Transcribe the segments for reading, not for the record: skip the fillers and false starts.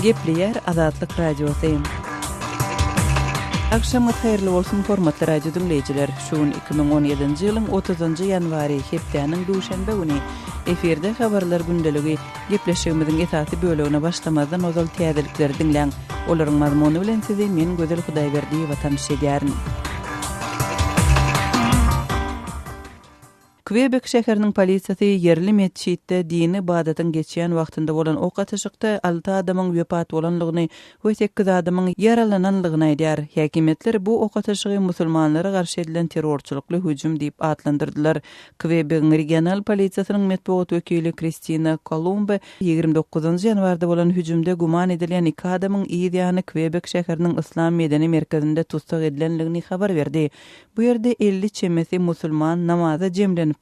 Gepleyer Azatlyk Radiosu. Akşam hayırlı olsun hormatly radio dinleyijiler. Şuun 2017-nji ýylyň 30-njy ýanwary hepdeniň duşanbe güni eferde habarlar gündeligi gepleşigimiziň esasy bölegine başlamazdan ozal täzelikleri dinleň. Olaryň mazmuny bilen sizi men Gözel Hudaýberdi watan şeýärin. Quebec şäheriniň polisiýasy yerli mesçitde dini badatyň geçýän wagtynda bolan ok atyşykda 6 adamyň wepat bolanlygyny we 8 adamyň yaralananlygyny aýdýar. Häkimetler bu ok atyşygy musulmanlara garşy edilen terrorçulukly hüjüm diýip adlandyrdylar. Quebec regional polisiýasynyň matbuat wekili Christina Colombe 29-njy ýanwarda bolan hüjümde guman edilen 2 adamyň ýa-da Quebec şäheriniň Islam medeni merkezinde tutsak edilenligini habar berdi. Bu ýerde 50 çemesi musulman namaza jemlenip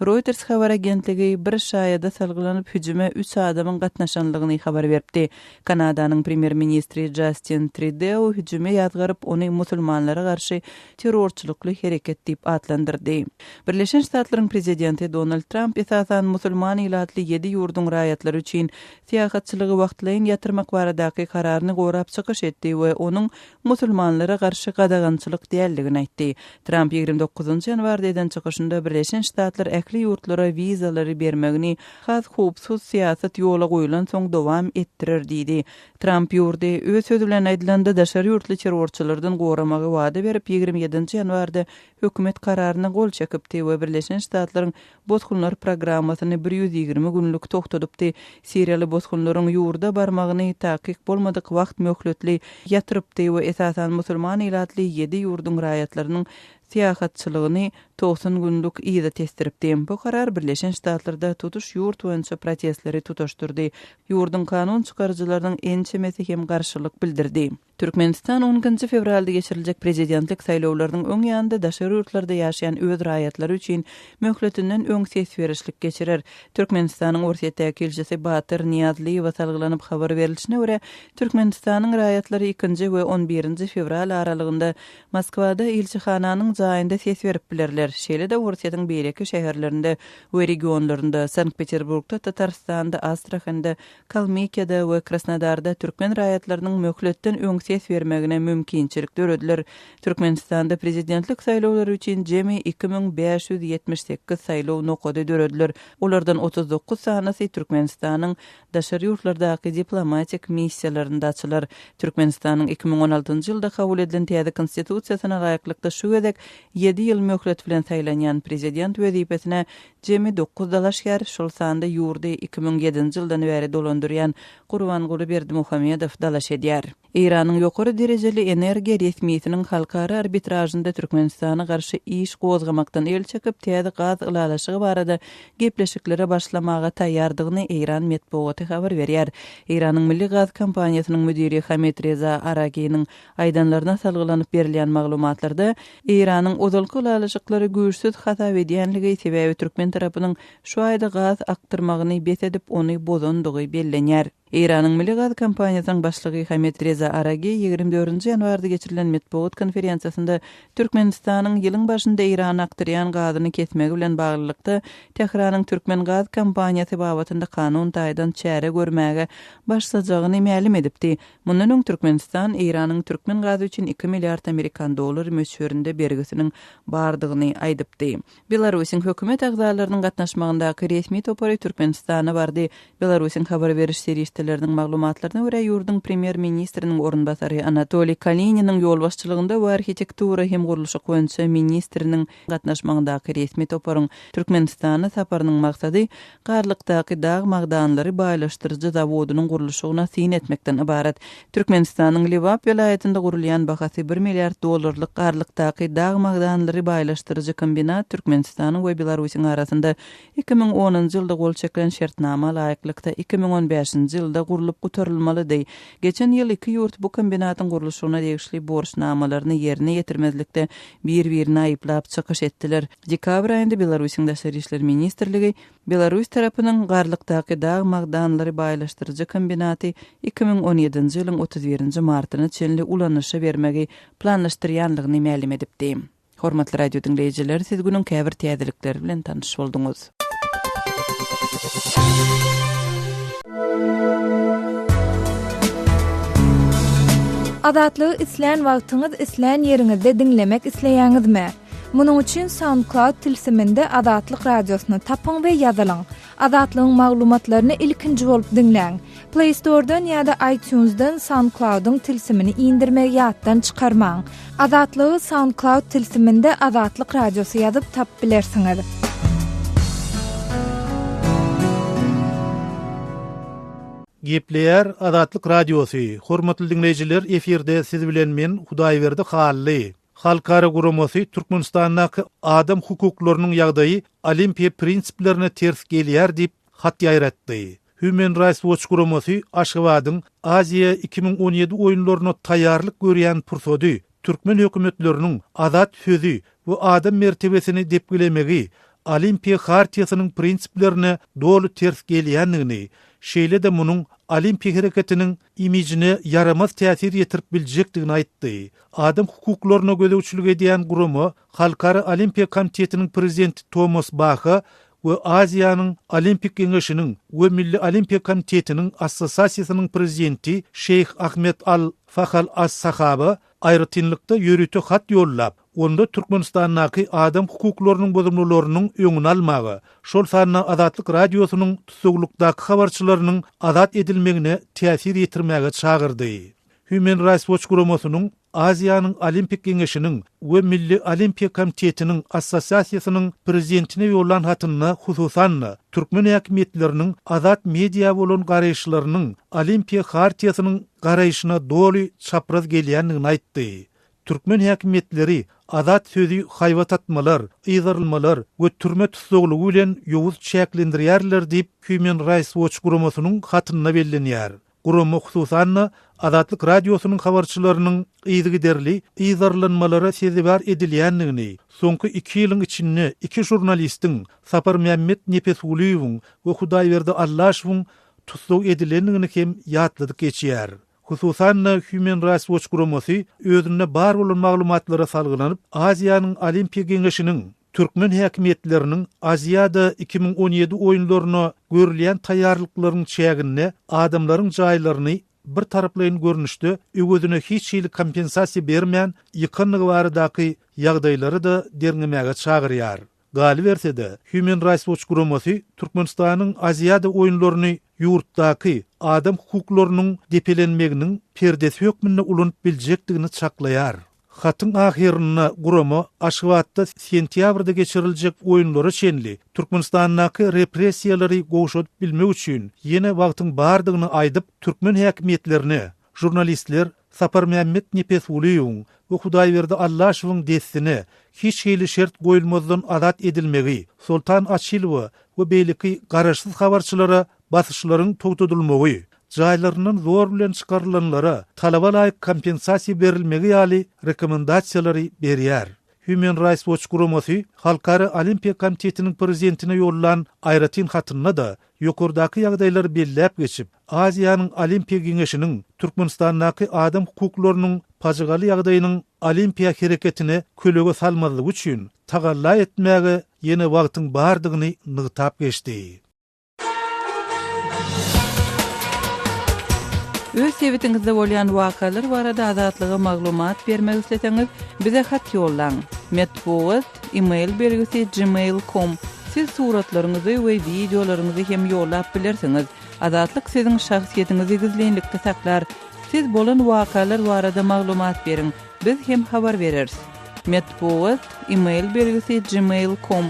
Reuters habar agentligi bir şaýada salgylanyp hüjüme 3 adamyň gatnaşanlygyny habar berdi. Kanadanyň premier ministri Justin Trudeau hüjüme ýazgaryp ony musulmanlara garşy terrorçulukly hereket diýip adlandyrdy. Birleşen Ştatlaryň prezidenti Donald Trump esasan musulman ilatly 7 ýurdun raýatlary üçin siýahatçylygy wagtlaýyn ýatyrmak baradaky kararyny gorap çykyş etdi we onuň musulmanlara garşy gadagançylyk däldigini aýtdy. Trump 29-njy ýanwarda eden çykyşynda Birleşen Ştatlar ähli ýurtlara wizalary bermegini has hupsuz siýasat ýola goýulan soň dowam etdirer diýdi. Trump ýurdy öz sözü bilen aýdylanda daşary ýurtly terrorçylardan goramagy wada berip 27-nji ýanwarda hökümet kararyna gol çekipdi we Birleşen Ştatlaryň bozgunlar programmasyny 120 günlük togtadypdy. Siriýaly bozgunlaryň ýurda barmagyny takyk bolmadyk wagt möhletli ýatyrypdy we esasan musulman ilatly 7 ýurdun raýatlarynyň siýahatçylygyny 90 günlük ýyda testiripdi. Bu karar Birleşen Ştatlarda tutuş ýurt boýunça protestleri tutuşdurdy. Ýurdun kanun çykarjylarynyň ençemesi hem garşylyk bildirdi. Türkmenistan 10-njy fevralda geçiriljek prezidentlik saýlawlarynyň öň ýanynda daşary ýurtlarda ýaşaýan öz raýatlary üçin möhletinden öň ses berişlik geçirer. Türkmenistanyň orsiýetdäki elçisi Batyr Niýazlyýew salgylanyp habar berilişine görä, Türkmenistanyň raýatlary 2-nji we 11-nji fevral aralygynda Moskwada elçihananyň jaýynda ses berip bilerler. Şeýle-de orsiýetiň beýleki şäherlerinde we regionlarynda, Sankt-Peterburgda, Tatarstanda, Astrahanda, Kalmykyada we Krasnodarda türkmen raýatlarynyň möhletden öň ses bermegine mümkinçilik görediler. Türkmenistanda prezidentlik saýlawlary üçin jemi 2578 saýlaw nokady dörediler. Olardan 39 sanasy Türkmenistanyň daşary ýurtlardaky diplomatik missiýalarynda açylar. Türkmenistanyň 2016-njy ýylda kabul edilen täze konstitusiýasyna laýyklykda şu gedek 7 ýyl möhlet bilen saýlanýan prezident wezipesine jemi 9 dalaşýar, şol sanda ýurdy 2007-nji ýyldan beri dolandyrýan Gurbanguly Berdimuhammedow dalaş edýär. İranyň ýokary derejeli energiýa resmiýetiniň halkara arbitrajynda Türkmenistana garşy iş gozgamakdan el çekip täze gaz ulalaşygy barada gepleşiklere başlamaga taýýardygyny İran matbuaty habar berýär. İranyň milli gaz kompaniýasynyň müdiri Hamet Reza Aragiýnyň aýdanlaryna salgylanyp berilýän maglumatlarda İranyň ozalky ulalaşyklary güýçsiz hata edýänligi sebäbi türkmen tarapynyň şu aýda gaz aktyrmagyny besedip ony bozandygy bellenýär. İranyň milli gaz kompaniýasynyň başlygy Hamet Reza Aragiy 24-nji ýanwarda geçirilen matbuat konferensiýasynda Türkmenistanyň ýylyň başynda İran aktyrýan gazyny kesmegi bilen baglykda Tehranyň türkmen gaz kompaniýasy babatynda kanun taýdan çäre görmäge başlajagyny ma'lum edipdi. Mundan öň Türkmenistan İranyň türkmen gazy üçin 2 milliard Amerikan dollary möçberinde bergisiniň bardygyny aýdypdy. Belarusyň hökümet agzalarynyň gatnaşmagyndaky resmi topary Türkmenistana bardy. Belarusyň habar beriş serýetleriniň maglumatlaryna görä ýurdun premier ministriniň orunbasary Anatoliy Kalininiň ýol başçylygynda we arhitektura hem guruluşy boýunça ministriniň gatnaşmagyndaky resmi toparyň Türkmenistana saparynyň maksady garlykdaky dağ magdanlary baýlaşdyrjy zawodunyň guruluşyna syn etmekden ibaret. Türkmenistanyň Livap vilayetinde gurulýan bahasy 1 milliard dollarlyk garlykdaky dağ magdanlary baýlaşdyrjy kombinat Türkmenistanyň we Belarusyň arasynda 2010-njy ýylda gol çekilen şertnama laýyklykda 2015-nji ýylda gurulyp göterilmeli. Geçen ýyl iki ýurt bu kombinatyň guruluşyna degişli borçnamalaryny ýerine ýetirmezlikde bir-birini aýyplap çykyş etdiler. Dekabr aýynda Belarusyň daşary işler ministrligi Belarus tarapynyň garlykdaky dağ magdanlary baýlaşdyrjy kombinaty 2017-nji ýylyň 31-nji martyny çenli ulanyşy bermegi planlaşdyrýanlygyny ma'lum edipdi. Hormatly radio dinleyijiler, siz günüň käbir täzelikleri bilen tanyş bolduňuz. Adatlygy isleýän wagtyňyz isleýän ýeriňizde dinlemek isleýäňizmi? Munuň üçin SoundCloud tilsiminde Adatlyk radiosyny tapyň we ýazylaň. Adatlygyň maglumatlaryny ilkinji bolup dinleň. Play Store'dan ýa-da iTunes'dan SoundCloud'un tilsimini indirmek ýatdan çykarmaň. Adatlygy SoundCloud tilsiminde Adatlyk radiosy ýazyp tap bilersiňiz. Gepleýär Adatlyk radiosy. Hormatly dinleýijiler, eferde siz bilen men Hudaýberdi Hally. Halkara gurumasy Türkmenistanyň adam hukuklarynyň ýagdaýy Olimpiýa prinsiplerine ters gelýär diýip hat ýaýratdy. Human Rights Watch gurumasy Aşgabatyň Aziýa 2017 oýunlaryna taýýarlyk görýän pursady Türkmen hökümetleriniň azat sözi we adam mertebesini depgilemegi Olimpiýa hartiýasynyň prinsiplerine dolu ters gelýändigini, şeýle de munyň Olimpiýa hereketiniň imijine yaramaz täsir ýetirip biljekdigini aýtdy. Adam hukuklaryna gödäwçilik edýän gurumy Halkara Olimpiýa komitetiniň prezidenti Thomas Bach we Aziýanyň Olimpik Geňeşiniň we Milli Olimpiýa komitetiniň assosiasiýasynyň prezidenti Şeyh Ahmet Al-Fahal As-Sahaba aýrytynlykda ýörüte hat ýollap, onda Türkmenistanyň adam hukuklarynyň bozulmalarynyň öňüni almagy, şol sanyna Adatlyk radiosynyň tutsuglukdaky habarçylarynyň azat edilmegine täsir ýetirmäge çagyrdy. Human Rights Watch gurumasynyň Aziýanyň Olimpik Geňeşiniň we Milli Olimpiýa komitetiniň assosiasiýasynyň prezidentine ýollan hatyna hususan Türkmen häkimetleriniň azat media bolan garaýşlarynyň Olimpiýa hartiýasynyň garaýşyna doly çapraz gelýändigini aýtdy. Türkmen häkimetleri azat sözi haýwat atmalar, ýyzarylmalar we türme tutsuglugy bilen ýowuz çäklendirýärler diýip Human Rights Watch gurumasynyň hatyna bellenýär. Guruma hususan Adatlyk radiosynyň habarçylarynyň ýygyderli ýyzarlanmalara sezibar edilýändigini, soňky 2 ýylyň içinde 2 jurnalistiň Sapar Mehmet Nepesgulyýewiň we Hudaýberdi Allaşowyň tutsug edilendigini hem ýatladyk geçýär. Hususan Human Rights Watch gurumasy özüne bar bolan maglumatlara salgylanyp Aziýanyň Olimpiýa Geňeşiniň Türkmen häkimetleriniň Aziýada 2017 oýunlaryna görülýän taýýarlyklaryň çägine adamlaryň jaýlaryny bir taraplyň görnüşde öwüzüne hiç ýyly kompensasiýa bermän ýykynlygy baradaky ýagdaýlary da derňemäge çagyrýar. Gali bersede Human Rights Watch gurumasy Türkmenistanyň Aziýada oýunlaryny ýurtdaky adam hukuklarynyň depelenmeginiň perdesi hökmünde ulanyp biljekdigini çaklaýar. Hatyň ahirine guruma Aşgabatda sentýabrda geçiriljek oýunlary şenli Türkmenistanyň repressiýalary goşup bilmek üçin ýene wagtyň bardygyny aýdyp türkmen häkimetlerini, jurnalistler Sapar Mehmet Nepesgulyýewiň we Hudaýberdi Allaşowyň destini hiç ýyly şert goýulmazdan azat edilmegi, Sultan Açilova we beýleki garaşsyz habarçylara basyşlaryň togtadylmagy, jaýlarynyň zor bilen çykarylanlara talaba laýyk kompensasiýa berilmegi ýaly rekomendasiýalary berýär. Human Rights Watch gurumasy Halkara Olimpiýa komitetiniň prezidentine ýollan aýratyn hatyna da ýokurdaky ýagdaýlary belläp geçip, Aziýanyň Olimpiýa Geňeşiniň Türkmenistanyň adam hukuklarynyň pajagaly ýagdaýynyň Olimpiýa hereketine kölege salmalygy üçin tagalla etmäge ýene wagtyň bardygyny nygtap geçdi. Öz sebetiňizde bolýan wakalar barada azatlyga maglumat bermek isleseňiz, bize hat ýollaň. Metbuat email belgisi gmail.com. Siz suratlaryňyzy we videolaryňyzy hem ýollap bilersiňiz. Azatlyk siziň şahsiýetiňizi gizlenlikde saklar. Siz bolan wakalar barada maglumat beriň. Biz hem habar bereriz. Metbuat email belgisi gmail.com.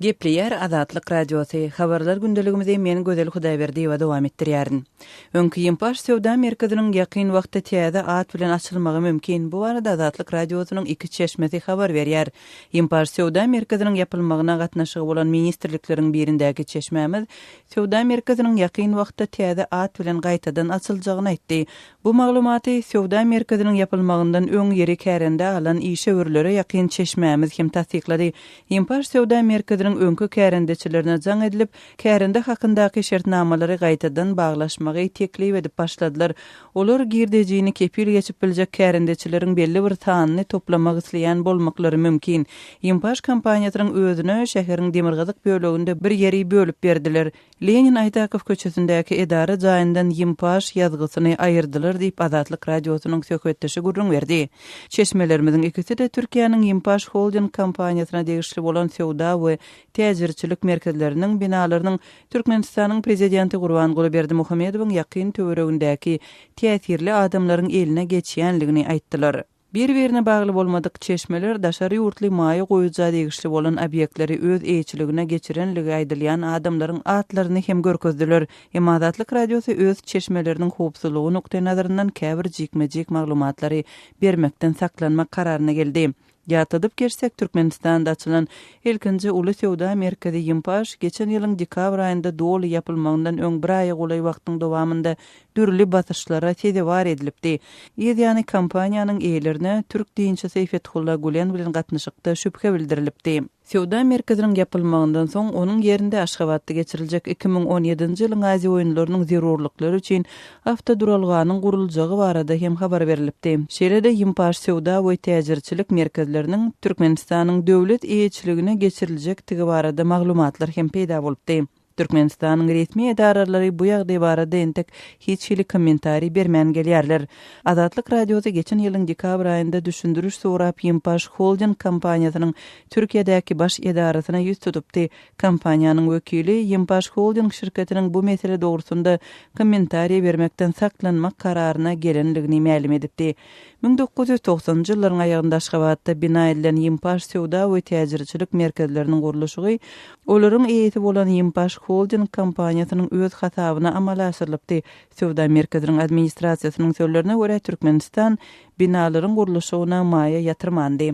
Gepleýär Adatlyk radiosy. Habarlar gündeligimizi men Gözel Hudaýberdi we dowam etdirýärin. Öňkü ýympaş Sewda merkeziniň ýakyn wagtda täze at bilen açylmagy mümkin. Bu arada Adatlyk radiosynyň iki çeşmesi habar berýär. Ýympaş Sewda merkeziniň ýapylmagyna gatnaşygy bolan ministrlikleriň birindäki çeşmämiz Sewda merkeziniň ýakyn wagtda täze at bilen gaýtadan açyljagyny aýtdy. Bu maglumaty Sewda merkeziniň ýapylmagyndan öň ýeri kärende alan işe örlere ýakyn çeşmämiz hem tasdiklady. Ýympaş Sewda merkeziniň öňkü kärendeçilerine jaň edilip, kärende hakyndaky şertnamalary gaýtadan baglaşmagy teklip edip başladylar. Olar girdejini kepil geçip biljek kärendeçileriň belli bir tanyny toplamak isleýän bolmaklary mümkin. Ýympaş kompaniýasynyň özüne şäheriň Demirgazyk böleginde bir ýeri bölüp berdiler. Lenin Aytakov köçesindäki edara jaýyndan ýympaş ýazgysyny aýyrdylar diýip Azatlyk radiosynyň söhbetdeşi gurrun berdi. Çeşmelerimiziň ikisi de Türkiýanyň Ýympaş Holding kompaniýasyna degişli bolan sowda we täzirçilik merkezleriniň binalarynyň Türkmenistanyň prezidenti Gurbanguly Berdimuhammedowyň ýakyn töweregindäki täsirli adamlaryň eline geçýänligini aýtdylar. Bir-birine bagly bolmadyk çeşmeler daşary ýurtly maýy goýuja degişli bolan obýektleri öz eýçiligine geçirenligi aýdylýan adamlaryň atlaryny hem görkezdiler. Azatlyk radiosu öz çeşmeleriniň howpsuzlygy nokta nazaryndan käbir jikmejik maglumatlary bermekden saklanmak kararyna geldi. Ýatadyp geçsek Türkmenistanda açylan ilkinji uly sowda merkezi Ýympaş geçen ýylyň dekabr aýynda doly ýapylmagyndan öň bir aý golay wagtyň dowamında dürli basyşlara tezewar edilipdi. Ýa-ni kompaniýanyň eýlerine türk diýinçi Seyfethulla Gulen bilen gatnaşykda şüphe bildirilipdi. Sowda merkeziniň ýapylmagyndan soň onuň ýerinde Aşgabatda geçiriljek 2017-nji ýylyň Aziýa oýunlarynyň zerurlyklary üçin awtoduralganyň guruljagy barada hem habar berilipdi. Şeýle-de Ýympaş sowda we täzirçilik merkezleriniň Türkmenistanyň döwlet eýçiligine geçiriljek barada maglumatlar hem peýda bolupdy. Türkmenistanyň resmi edaralary bu ýagdaý barada entek hiç hili kommentari bermän gelýärler. Azatlyk radiosu geçen ýylyň dekabr aýynda düşündürüş sorap Ýympaş Holding kompaniýasynyň Türkiýedäki baş edarasyna ýüz tutupdy. Kompaniýanyň wekili Ýympaş Holding şirketiniň bu mesele dogrusunda kommentari bermekden saklanmak kararyna gelenligini ma'lum edipdi. 1990-njy ýyllaryň aýagynda Aşgabatda bina edilen Ýympaş sowda we täzirçilik merkezleriniň gurulşy olaryň eýeti bolan Ýympaş Holding kompaniýasynyň öz hasabyna amala aşyrylypdy. Sowda merkeziniň administrasiýasynyň sözlerine görä Türkmenistan binalaryň gurulşyna maýa ýatyrmandy.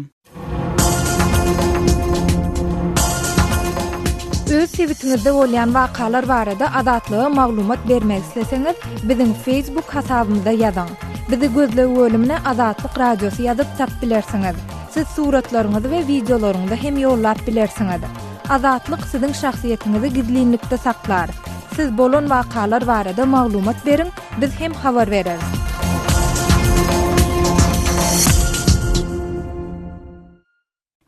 Öz sewitingizde bolýan wakalar barada adatlyga maglumat bermek isleseňiz, biziň Facebook hasabymyza ýazyň. Bizi gözlegi bölümine Azatlyk radiosu ýazyp tap bilersiňiz. Siz suratlaryňyzy we videolaryňyzy hem ýollap bilersiňiz. Azatlyk siziň şahsiýetiniňizi gizlinlikde saklar. Siz bolan wakalar barada maglumat beriň, biz hem habar bereriz.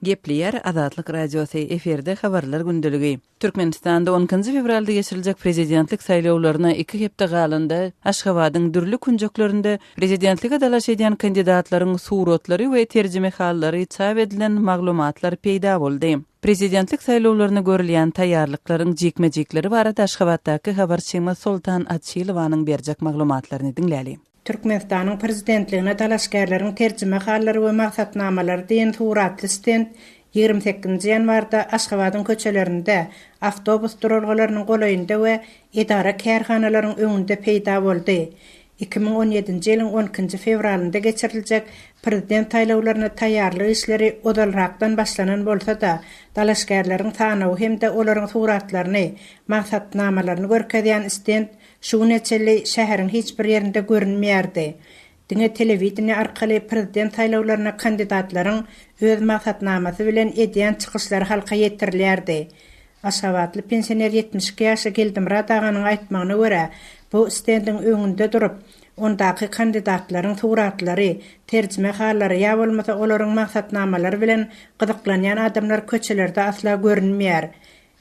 Gepleýär Azatlyk radiosu eferde habarlar gündəligi. Türkmenistanda 10-njy fevralda geçiriljek prezidentlik saýlawlaryna 2 hepde galynda Aşgabatyň dürli kunjaklarynda prezidentlige dalaş edýän kandidatlaryň suratlary we terjime hallary çap edilen maglumatlar peýda boldy. Prezidentlik saýlawlaryna görülýän taýýarlyklaryň jekmejekleri barada Aşgabatdaky habarçyma Sultan Atçylowanyň berjek maglumatlaryny dinläli. Türkmenistanyň prezidentligine dalaşgärleriň terjime hallary we maksatnamalary diýen suratly stend 28-nji ýanwarda Aşgabatyň köçelerinde awtobus duralgalarynyň golaýynda we edara kärhanalaryň öňünde peýda boldy. 2017-nji ýylyň 12-nji fevralynda geçiriljek prezident taýlawlaryna taýýarlyk işleri odalrakdan başlanan bolsa da, dalaşgärleriň tanawy hemde olaryň suratlaryny, maksatnamalaryny görkezýän stend şu neçeli şäheriň hiç bir ýerinde görünmeýärdi. Diňe telewiziýa arkaly prezident taýlawlaryna kandidatlaryň öz maksatnamasy bilen edýän çykyşlary halka ýetirilýärdi. Aşgabatly pensioner 72 ýaşa Geldimrat aganyň aýtmagyna görä, bu stendiň öňünde durup, ondaky kandidatlaryň suratlary, terjime hallary ýa bolmasa olaryň maksatnamalary bilen gyzyklanýan adamlar köçelerde asla görünmeýär.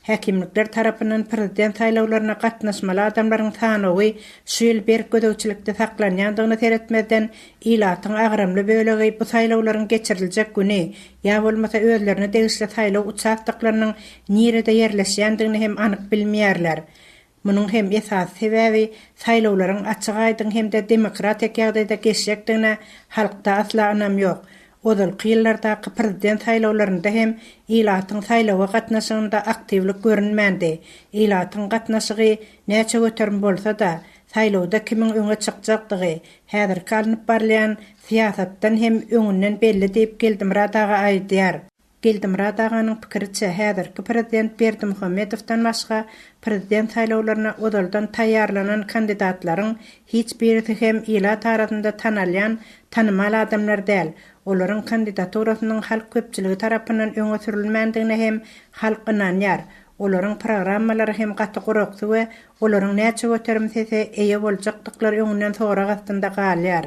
Häkimlikler tarapyndan prezident taýlawlaryna gatnaşmaly adamlaryň tanawy şu ýyl bir gödäwçilikde saklanýandygyny teretmeden ilatyň agramly bölegi bu taýlawlaryň geçiriljek güni ýa bolmasa özlerine degişli taýlaw uçakdyklarynyň nirede ýerleşýändigini hem anyk bilmeýärler. Munyň hem esas sebebi taýlawlaryň açyk aýdyn hemde demokratik ýagdaýda geçýekdigine halkda asla anam ýok. Odal ýyllardaky prezident taýlawlarynda hem ilatyň taýlawa gatnaşygynda aktivlik görünmändi. Ilatyň gatnaşygy näçe göterim bolsa da, taýlawda kimin öňe çykjakdygy, häzir kalynyp barlayan siýasatdan hem öňünden belli diýip Geldimrat aga aýdýar. Geldimrat aganyň pikiriçe häzirki prezident Berdimuhammedowdan başga prezident taýlawlaryna odaldan taýýarlanan kandidatlaryň hiç birisi hem ila tarapynda tanalýan, tanymal adamlar däl. Olaryň kandidaturasynyň halk köpçüligi tarapyndan öňe sürilmändigine hem halk ynanýar. Olaryň programmalary hem gaty gurukdy we olaryň näçe göterim sese eýe boljakdyklary öňünden sonra gastynda galýar.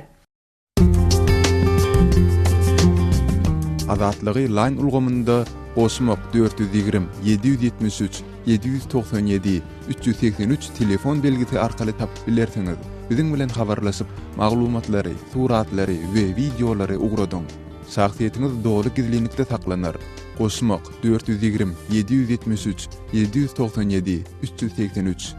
Azatlygy line ulgamynda Osmok 420 773 797 383 telefon belgisi arkaly tapyp bilersiňiz. Biziň bilen habarlaşyp maglumatlary, suratlary we videolary ugradyň. Şahsiýetiniz dogry gizlilikde saklanar. Goşmak 420 773 797 383.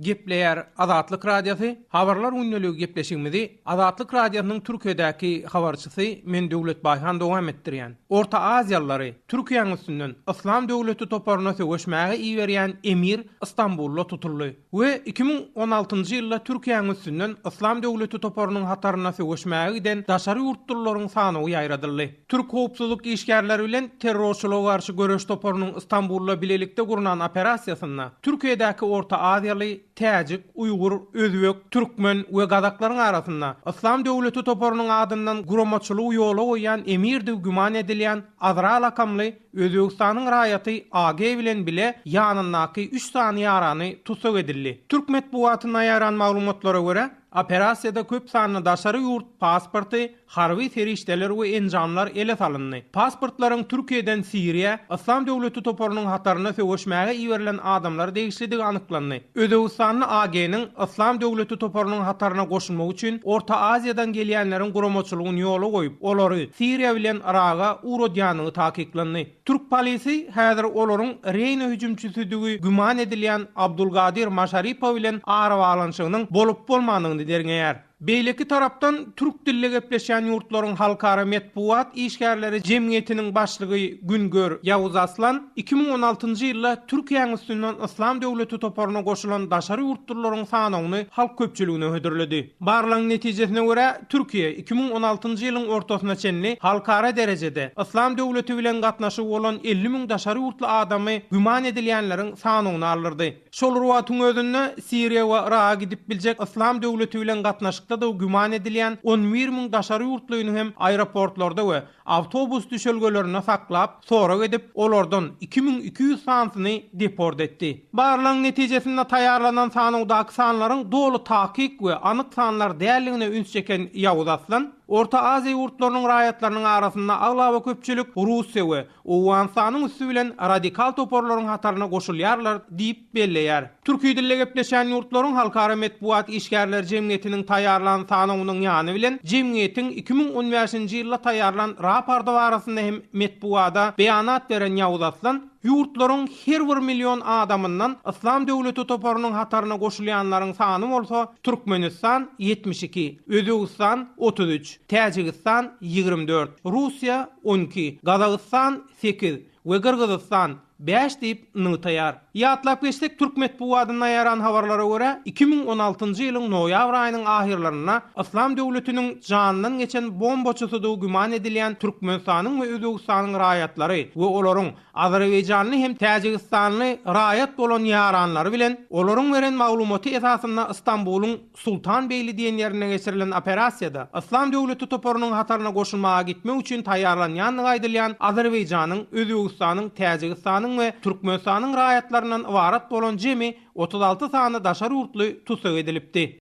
Gepleyer Azatlyk Radiosu habarlar uňnölügi gepleşigimizi Azatlyk Radiosynyň Türkiýedäki habarçysy men Döwlet Baýhan dowam etdirýän. Orta Aziýalary Türkiýanyň üstünden Islam döwleti toparyna söwüşmäge iýerýän emir Istanbulda tutuldy we 2016-njy ýylda Türkiýanyň üstünden Islam döwleti toparynyň hataryna söwüşmäge giden daşary ýurtlaryň sanyny ýaýradyldy. Türk howpsuzlyk işgärleri bilen terrorçylyga garşy görüş toparynyň Istanbulda bilelikde gurulan operasiýasyna Türkiýedäki Orta Aziýaly Täjik, Uygur, Özbek, Türkmen we gazaklaryň arasynda Islam döwleti toparynyň adyndan guramaçylyk ýola goýan emir diýip güman edilýän Azra lakamly Özbekistanyň raýaty AG bilen bile ýanyndaky 3 sany ýarany tutsak edildi. Türk medeniýetyne ýaran maglumatlara görä operasyada köp sanly daşary ýurt pasporty, harby ferişdeler we enjamlar ele salyndy. Pasportlaryň Türkiýeden Siriýa, Islam döwleti toparynyň hataryna söwüşmäge iýerilen adamlar degişligi anyklandy. Özbekistanyň AG-niň Islam döwleti toparynyň hataryna goşulmak üçin Orta Aziýadan gelýänleriň guramaçylygyny ýola goýup, olary Siriýa bilen Iraga urodýanyny takiplandy. Türk polisi häzir olaryň Reyna hüjümçüsüdigi güman edilýän Abdulgadir Maşaripow bilen arawalanşygynyň bolup bolmanyny derňär. Beýleki tarapdan türk dilli gepleşen ýurtlaryň halkara medeniýet işgärleri jemgyýetiniň başlygy Güngör Ýawuz Aslan 2016-njy ýylda Türkiýanyň üstünden Islam döwleti toparyna goşulan daşary ýurtlaryň sanyny halk köpçüligine hödürledi. Barlaň netijesine görä Türkiýe 2016-njy ýylyň ortasyna çenli halkara derejede Islam döwleti bilen gatnaşyk bolan 50.000 daşary ýurtly adamy güman edilýänleriň sanyny alyrdy. Şol ruwatyň özünde Siriýa we Iraga gidip biljek Islam döwleti bilen gatnaşyk da güman edilýän 11.000 daşary ýurtlyny hem aeroportlarda we awtobus düşelgelerine saklap, sonra edip olardan 2200 sanyny deport etdi. Barlaň netijesinde taýarlanan sanydaky sanlaryň dolu tahkik we anyk sanlar däliligine üns çeken Ýawuz Aslan Orta Aziýa ýurtlarynyň raýatlarynyň arasynda aglawa köpçülik Russiýa we Owganstanyň üstü bilen radikal toparlaryň hataryna goşulýarlar diýip belleýär. Türkiýe dilli gepleşen ýurtlaryň halkara medeniýet işgärleri jemgyýetiniň taýarlanan sanynyň ýany bilen jemgyýetiň 2015-nji ýylda taýarlanan raporty barasynda hem medeniýetde beýanat beren Ýawuz Aslan ýurtlaryň her 1 million adamyndan Islam döwleti toparynyň hataryna goşulýanlaryň sany bolsa Türkmenistan 72, Özbekistan 33, Täjikistan 24, Russiýa 12, Gazagystan 8 we Kyrgyzstan 5 diýip nytaýar. Ýatlap geçsek Türk medeniýetyne ýaran habarlara görä 2016-njy ýylyň noýabr aýynyň ahirlaryna Islam döwletiniň janyndan geçen bombaçysydy güman edilýän Türkmenistanyň we Özbekistanyň raýatlary we olaryň Azerbaýjanly hem Täjikistanyň raýat bolan ýaranlary bilen olaryň beren maglumaty esasynda Istanbulyň Sultan Beyli diýen ýerine geçirilen operasiýada Islam döwleti toparynyň hataryna goşulmaga gitmek üçin taýarlanýan aýdylýan Azerbaýjanyň, Özbekistanyň, Täjikistanyň we Türkmenistanyň raýatlarynyň ibarat bolan jemi 36 sany daşary ýurtly tutsak edilipdi.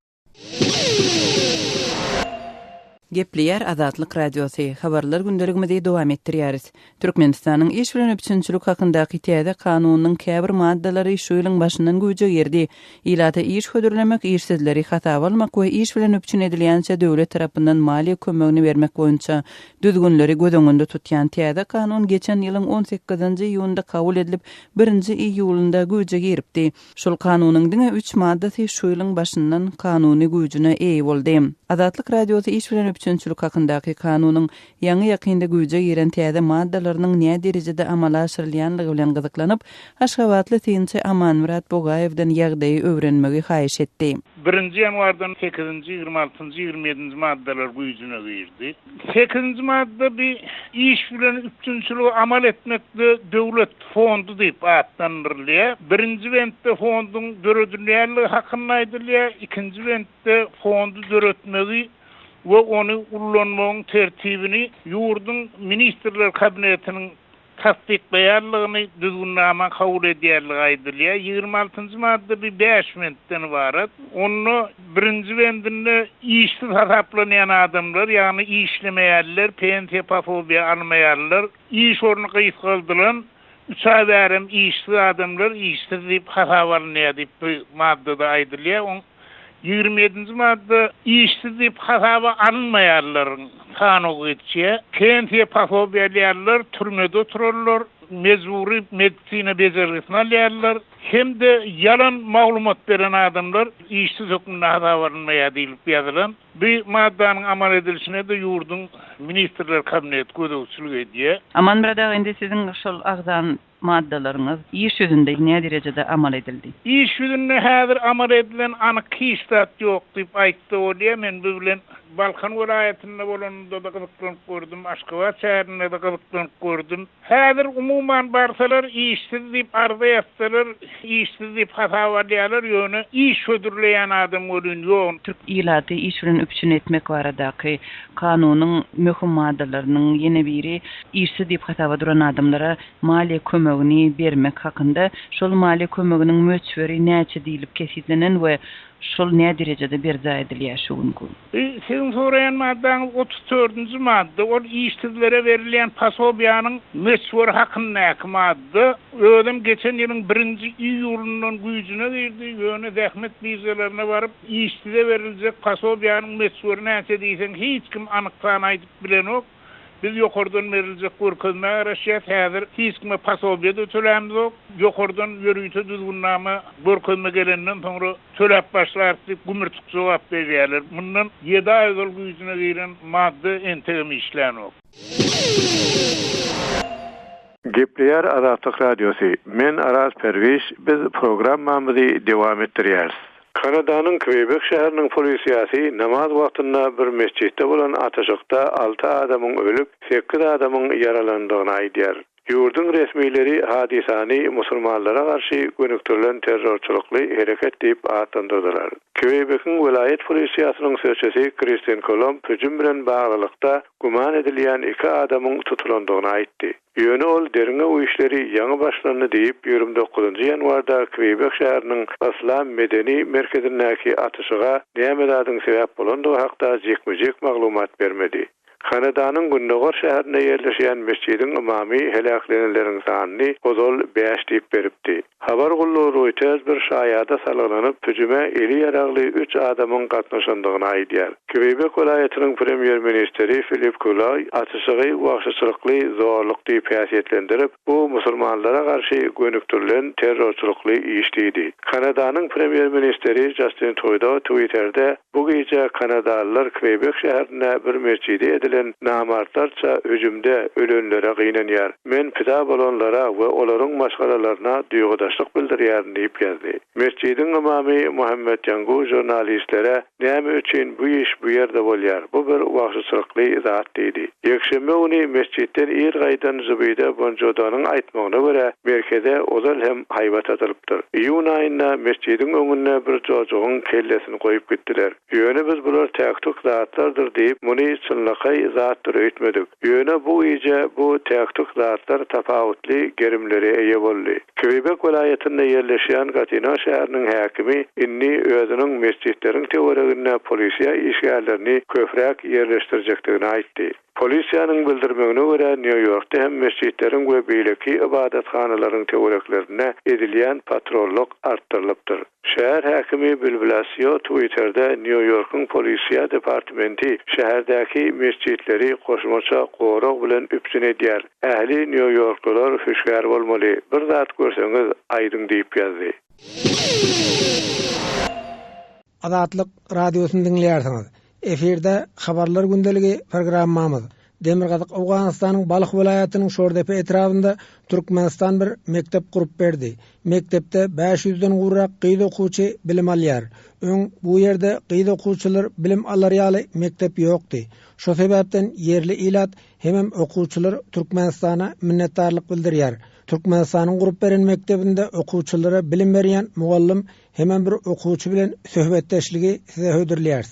Gepleyer Azatlyk Radiosu habarlar gündeligimizde dowam etdirýäris. Türkmenistanyň iş bilen öpçünçilik hakyndaky täze kanunynyň käbir maddalary şu ýylyň başyndan güýje girdi. Ilata iş hödürlemek, işsizleri hata almak we iş bilen öpçün edilýänçe döwlet tarapyndan maliýe kömegini bermek boýunça düzgünleri göz tutýan täze kanun geçen ýylyň 18-nji ýylynda kabul edilip 1-nji iýulynda güýje giripdi. Şol kanunyň diňe 3 maddasy şu ýylyň başyndan kanuny güýjüne eýe boldy. Azatlyk Radiosu iş bilen öpçünçilik hakyndaky kanunyň ýaňy ýakynda güýje giren täze maddalarynyň näme derejede amala aşyrylýanlygy bilen gyzyklanyp, Aşgabatly Tinçi Amanmurat Bogaýewden ýagdaýy öwrenmegi haýyş etdi. 1-nji ýanwardan 8-nji, 26-njy, 27-nji maddalar güýjüne girdi. 8-nji madda bir iş bilen öpçünçiligi amal etmekde döwlet fondu diýip atlandyrylýar. 1-nji wentde fonduň döredilýänligi hakynda aýdylýar, 2-nji wentde fondu döretmegi we onu ullanmagyň tertibini ýurdun ministrler kabinetiniň tasdiqlaýarlygyny düzgünläme kabul edýärligi aýdylýar. 26-njy madda bir 5 bendden ibaret. Onu birinji bendinde işsiz hasaplanýan adamlar, ýagny işlemeýärler, pensiýa pafobiýa almaýarlar, iş orny gysgaldylan 3 ay bärim işsiz adamlar işsiz diýip hasap alınýar diýip bu maddada aýdylýar. 27-nji madda işsiz diýip hasaba alınmaýarlaryň sanyny geçýär. Pensiýa pafobiýalar türmede oturarlar, mezuri medisina bejergisini alýarlar. Hem de yalan maglumat beren adamlar işsiz hökmüne hasaba alınmaýar diýilip ýazylan. Bu maddanyň amal edilişine de ýurdun ministrler kabineti gödäwçilik edýär. Aman birada indi siziň şol agzan maddalaryňyz iş ýüzünde näme derejede amal edildi? İş ýüzünde häzir amal edilen anyk histat ýok diýip aýtdy bolýar. Men bu bilen Balkan welaýetinde bolanda da gyzyklanıp gördüm, Aşgabat şäherinde de gyzyklanıp gördüm. Häzir umuman barsalar işsiz diýip arza ýetseler, işsiz diýip hasap alýarlar, ýöne iş ödürleýän adam bolýan ýok. Türk ilaty iş bilen üpçün etmek baradaky kanunyň möhüm maddalarynyň ýene biri işsiz diýip hasaba duran adamlara maliýe kömegini bermek hakynda. Şol maliýe kömeginiň möçberi näçe diýilip kesizlenen we şol näme derejede berza edilýär şu gün? Sizin sorayan maddaňyz 34-nji madda, ol işsizlere berilýän pasobiýanyň möçberi hakyndaky madda. Ödüm geçen ýylyň 1-nji iýulundan güýjüne girdi, ýöne zähmet bizelerine baryp işsize beriljek pasobiýanyň möçberi näçe diýsen hiç kim anyklany aýdyp bilenok. Biz ýokardan beriljek görkezme araşýat häzir hiç kime pasobiýa ötülämiz ok. Ýokardan ýörüýte düzgünläme görkezme gelenden soňra töläp başlar diýip gümürtük jogap berýärler. Mundan 7 ay ol güýjüne giren madda entegem işlänok. Gepleýär Azatlyk Radiosu. Men Aras Perwiş, biz programmamyzy dowam etdirýäris. Kanadanyň Quebec şäheriniň polisiýasy namaz wagtynda bir mesçitde bolan ataşykda 6 adamyň ölüp, 8 adamyň yaralandygyny aýdýar. Ýurdun resmileri hadisany musulmanlara garşy gönüktirilen terrorçulukly hereket diýip adlandyrdylar. Quebec'in welayet polisiýasynyň sözçisi Christian Colomb hüjüm bilen baglykda guman edilýän 2 adamyň tutulandygyny aýtdy. Ýöne ol derine o işleri ýaňy başlandy diýip 29-njy ýanwarda Quebec şäheriniň Aslan medeni merkezindäki atyşyga näme sebäp bolandygy hakda jekmejek maglumat bermedi. Kanadanyň Günnogor şäherinde ýerleşýän mesçidiň imamy helaklenenleriň sanyny ozal 5 diýip beripdi. Habar gully Reuters bir şaýada salgylanyp hüjüme eli ýaragly 3 adamyň gatnaşandygyny aýdýar. Quebec welaýatynyň premier ministeri Philip Coulay atyşygy wagtçylykly zorluk diýip häsiýetlendirip, bu musulmanlara garşy gönüktirilen terrorçulukly iş diýdi. Kanadanyň premier ministeri Justin Trudeau Twitter'de bu gece Kanadalılar Quebec şäherine bir mescidi edilen namartlarça hüjümde ölenlere gynanýar. Men pida bolanlara we olaryň maşgalaryna duýgudaşlyk bildirýärin diýip ýazdy. Mescidin imamy Muhammed Jangu jurnalistlere näme üçin bu iş bu ýerde bolýar? Bu bir wagtçylykly zat diýdi. Ýekşembe güni mescidden ir gaýdan Zübeyde Bonjodanyň aýtmagyna görä merkeze ozal hem haýbat atylypdyr. Iýun aýynda mescidin öňüne bir jojugyň kellesini goýup gitdiler. Ýöne biz bular täktuk zatlardyr diýip muny çynlakay zatlar öýtmedik. Ýöne bu iýje bu täktuk zatlar tapawutly gerimleri eýe boldy. Quebec welaýetinde ýerleşýän Gatineau şäheriniň häkimi inni özüniň mescidleriň teoregine polisiýa işgärlerini köpräk ýerleşdirjekdigini aýtdy. Polisiýanyň bildirmegine görä New Yorkda hem mescidleriň we beýleki ibadathanalaryň teoreklerine edilýän patrolluk artdyrylypdyr. Şäher häkimi Bill Blasio Twitter'da New York'un polisiýa departamenti şäherdäki mescidleri goşmaça gorag bilen üpsün edýär. Ähli New Yorklular hüşgär bolmaly. Bir zat görseňiz aýdyň diýip ýazdy. Azatlyk radiosyny dinleýärsiňiz. Eferde habarlar gündeligi programmamyz. Demirgazyk Awganystanyň Balyk welaýatynyň Şordepe etrafynda Türkmenistan bir mektep gurup berdi. Mektepde 500-den gurrak gyýda okuwçy bilim alýar. Bu ýerde gyýda okuwçylar bilim alarýaly mektep ýokdy. Şo sebäpden yerli ilat hem okuwçylar Türkmenistana minnetdarlyk bildirýär. Türkmenistanyň gurup beren mektebinde okuwçylara bilim berýän mugallim hem bir okuwçy bilen söhbetdeşligi size höwürlýär.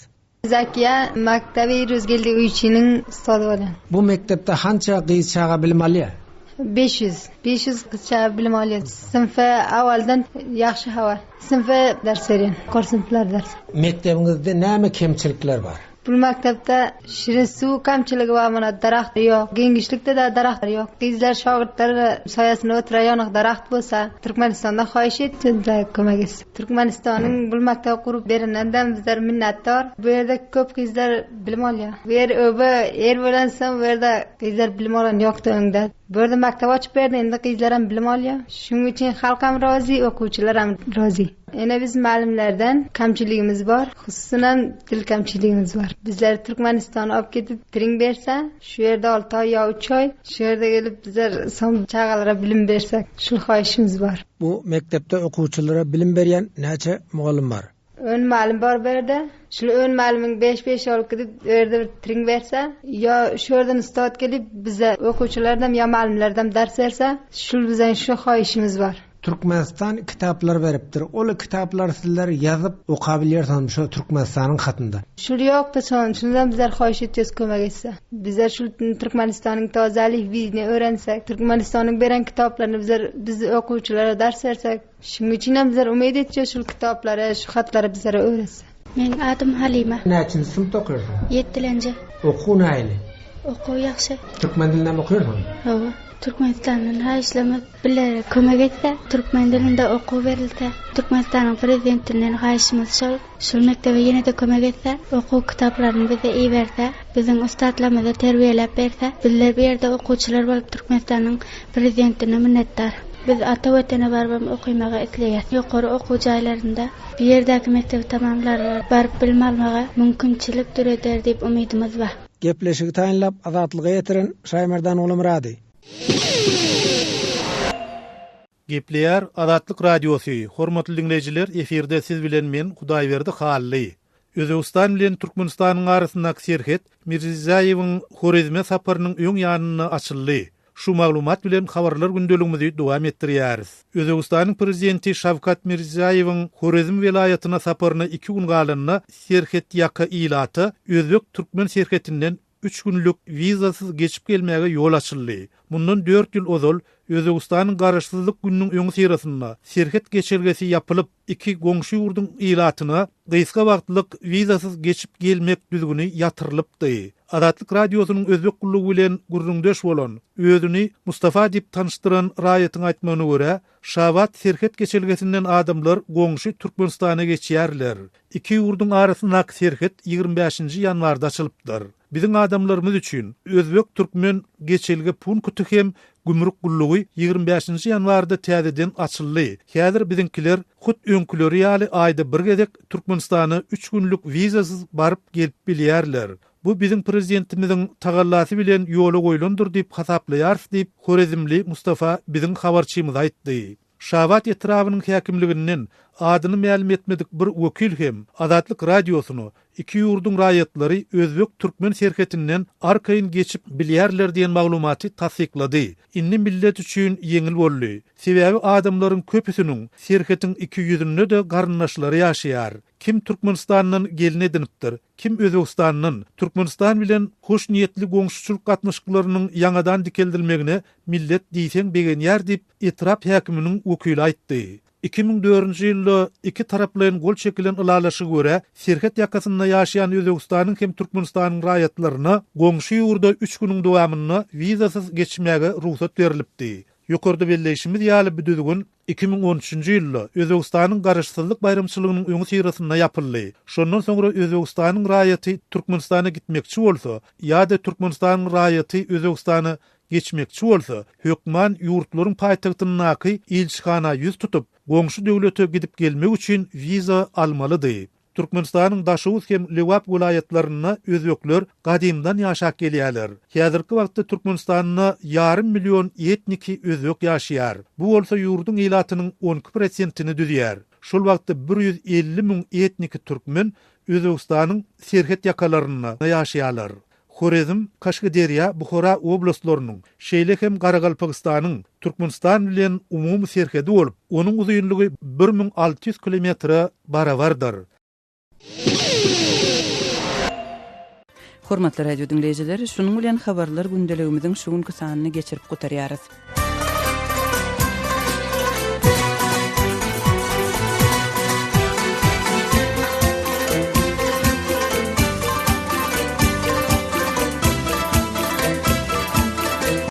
Zakiya maktabi Rüzgeldi Uyçi'nin ustadı olan. Bu mektepte hança gyýçaga bilim alýar? 500 kızça bilim alıyor. Sınıfa avvaldan yaxşı hava. Sınıfa ders veriyor. Kurslar ders. Mektebinizde näme kemçilikler var? Bu maktabda şirin su kamçılığı var, mana daraxt yok. Gengişlikte de daraxt yok. Kızlar şagirdler sayasında oturayan daraxt bolsa, Türkmenistan'da xahiş etdiler kömek etsin. Türkmenistan'ın bu maktabı kurup berenden bizler minnettar. Bu yerde köp kızlar bilim alıyor. Bu yer bilensen bu yerde kızlar bilim alan yoktu öňde. Bu yerde maktab açıp berdi, endi kızlar hem bilim alıyor. Şunun için halkam razı, okuwçylar hem razı. Ene biz malimlerden kamçılığımız var. Hususan dil kamçılığımız var. Bizler Türkmenistan'a alıp gidip diring berse, şu yerde 6 ay ya 3 ay, şu yerde gelip bizler son çağalara bilim bersek, şu xahişimiz var. Bu mektepte okuwçylara bilim berýän näçe mugallim var? Ön malim var berde. Şu ön malimin 5 alıp gidip yerde bir diring berse, ya şu yerden üstad gelip bize okuwçylardan ya malimlerden ders verse, şu bizden şu xahişimiz var. Türkmenistan kitaplar beripdir. Ol kitaplar sizler yazıp okabilirsiniz şu Türkmenistan'ın hatında. Şu yok da şundan bizler xahiş etýäs kömek etse. Bizler şu Türkmenistan'ın tazalik bizini öğrensek, Türkmenistan'ın beren kitaplarını biz okuwçylara ders versek, şunun için bizler umid etýäs şu kitaplara, şu hatlara bizlere öğretse. Men adım Halima. Näçinji sınıfda okuyorsun? 7-nji. Okuw näçe? Okuw ýaxşy. Türkmen dilinde okuyorsun? Hawa. Türkmenistan'ın haýyşlamy biler kömek etse, Türkmen dilinde okuw berilse, Türkmenistan'ın prezidentinden haýyşymyz şol mektebe ýene-de kömek etse, okuw kitaplaryny bize iyi berse, biziň ustadlarymyzy terbiýelep berse, bizler bu ýerde okuwçylar bolup Türkmenistan'ın prezidentine minnetdar. Biz ata-wetene barıp okuýmaga isleýär. Ýokary okuw jaýlarynda bir ýerdäki mektebi tamamlar barıp bilim almaga mümkinçilik türeder diýip umydymyz bar. Gepleşigi taýinlap azatlyga ýetiren Şaýmerdan oğlum Rady. Gepleýär Azatlyk radiosu. Hormatly dinleýijiler, eferde siz bilen men Hudaýberdi Hally. Özbegistan bilen Türkmenistanyň arasyndaky serhet Mirziýewiň Horizme saparynyň öň ýanyna açyldy. Şu maglumat bilen habarlar gündeligimizi dowam etdirýäris. Özbegistanyň prezidenti Şawkat Mirziýewiň Horizm welaýatyna saparyna 2 gün galynyna serhet ýaka ilaty özbek türkmen serhetinden 3 günlük vizasız geçip gelmege yol açyldy. Mundan 4 ýyl ozal Özbegistanyň garaşsyzlyk gününiň öňü sirasynda serhet geçirgesi yapılıp 2 goňşy ýurduň ilatyna gysga wagtlyk vizasız geçip gelmek düzgüni ýatyrylypdy. Azatlyk radiosynyň özbek gullugy bilen gurrundeş bolan, özüni Mustafa diýip tanıştyran raýatyň aýtmagyna görä, Şawat serhet geçirgesinden adamlar goňşy Türkmenistana geçýärler. 2 ýurduň arasyndaky serhet 25-nji ýanwarda açylypdyr. Biziň adamlarymyz üçin özbek türkmen geçilge punkty hem gümrük gullugy 25-nji ýanwarda täzeden açyldy. Häzir biziňkiler hut öňküleri ýaly aýda bir gezek Türkmenistana 3 günlük vizasız barıp gelip bilýärler. Bu biziň prezidentimiziň tagallasy bilen ýola goýulandyr diýip hasaplaýar diýip Horizmli Mustafa biziň habarçymyz aýtdy. Şawat etrawynyň häkimliginden adyny ma'lum etmedik bir wekil hem Azatlyk radiosyny 2 ýurduň raýatlary özbek türkmen serhetinden arkaýyn geçip bilýärler diýen maglumaty tasdiklady. Inni millet üçin ýeňil boldy. Sebäbi adamlaryň köpüsiniň serhetiň 2 ýüzünde de garyndaşlary ýaşaýar. Kim Türkmenistanyň gelini edinipdir, kim Özbegistanyň. Türkmenistan bilen hoş niýetli goňşuçylyk gatnaşyklarynyň ýangadan dikeldilmegine millet diýsen begenýär diýip etrap häkiminiň wekili aýtdy. 2004-nji ýylda iki taraplaryň gol çekilen ılalaşy görä, serhet ýakasynda ýaşaýan Özbegistanyň hem Türkmenistanyň raýatlaryna goňşy ýurda 3 güniň dowamyna vizasız geçmege ruhsat berilipdi. Ýokarda belleşimiz ýaly bir düzgün 2013-nji ýylda Özbegistanyň garaşsyzlyk bayramçylygynyň öňü sirasynda ýapyldy. Şondan soňra Özbegistanyň raýaty Türkmenistana gitmekçi bolsa, ýa-da Türkmenistanyň raýaty Özbegistana geçmekçi bolsa, hökman ýurtlaryň paýtagtynaky ilçihana ýüz tutup, goňşy döwlete gidip gelmek üçin viza almalydy. Türkmenistanyň daşywys hem Lewap welaýatlaryna özbekler gadymdan ýaşap gelýärler. Häzirki wagtda Türkmenistanyna ýarym million etniki özbek ýaşaýar. Bu bolsa ýurduň ilatynyň 12%-ni düzýär. Şol wagtda 150.000 etniki türkmen Özbegistanyň serhet ýakalaryna ýaşaýarlar. Horizm, Kaşgaderýa, Buhara oblastlarynyň, şeýle hem Garagalpakystanyň Türkmenistan bilen umumy serhedi bolup, onuň uzunlygy 1600 kilometre barabardyr. Hormatly radio dinleýijiler, şunuň bilen habarlar gündeligimiziň şu günkü sanyny geçirip gutarýarys.